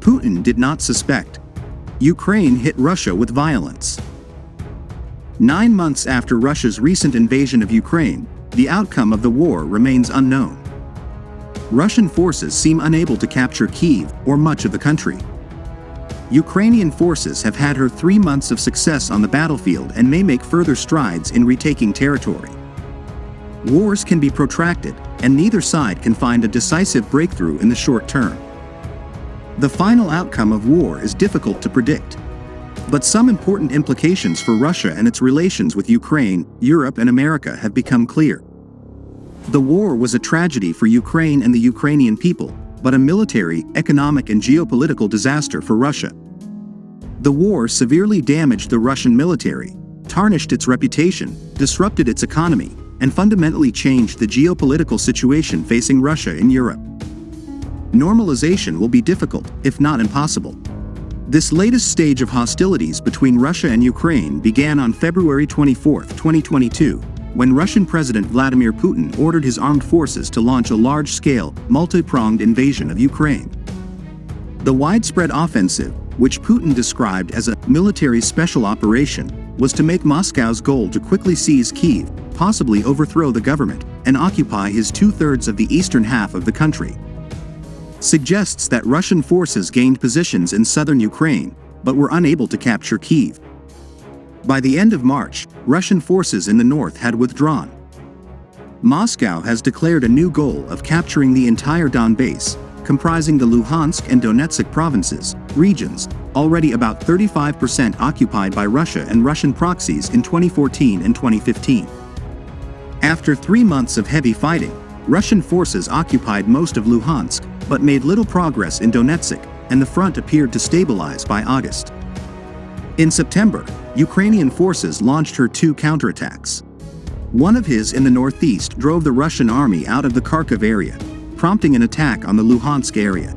Putin did not suspect. Ukraine hit Russia with violence. 9 months after Russia's recent invasion of Ukraine, the outcome of the war remains unknown. Russian forces seem unable to capture Kyiv or much of the country. Ukrainian forces have had 3 months of success on the battlefield and may make further strides in retaking territory. Wars can be protracted, and neither side can find a decisive breakthrough in the short term. The final outcome of war is difficult to predict. But some important implications for Russia and its relations with Ukraine, Europe and America have become clear. The war was a tragedy for Ukraine and the Ukrainian people, but a military, economic and geopolitical disaster for Russia. The war severely damaged the Russian military, tarnished its reputation, disrupted its economy, and fundamentally changed the geopolitical situation facing Russia in Europe. Normalization will be difficult, if not impossible. This latest stage of hostilities between Russia and Ukraine began on February 24, 2022, when Russian President Vladimir Putin ordered his armed forces to launch a large-scale, multi-pronged invasion of Ukraine. The widespread offensive, which Putin described as a military special operation, was to make Moscow's goal to quickly seize Kyiv, possibly overthrow the government, and occupy his 2/3 of the eastern half of the country. Suggests that Russian forces gained positions in southern Ukraine, but were unable to capture Kyiv. By the end of March, Russian forces in the north had withdrawn. Moscow has declared a new goal of capturing the entire Donbass, comprising the Luhansk and Donetsk provinces, regions, already about 35% occupied by Russia and Russian proxies in 2014 and 2015. After 3 months of heavy fighting, Russian forces occupied most of Luhansk, but made little progress in Donetsk, and the front appeared to stabilize by August. In September, Ukrainian forces launched 2 counterattacks. One of his in the northeast drove the Russian army out of the Kharkiv area, prompting an attack on the Luhansk area.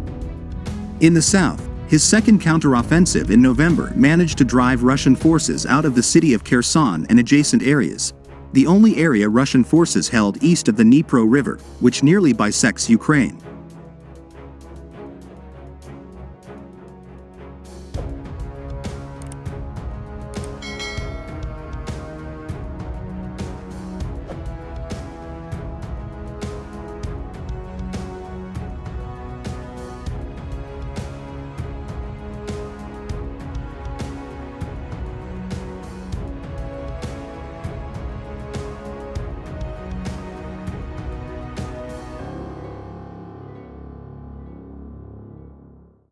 In the south, his second counteroffensive in November managed to drive Russian forces out of the city of Kherson and adjacent areas, the only area Russian forces held east of the Dnipro River, which nearly bisects Ukraine.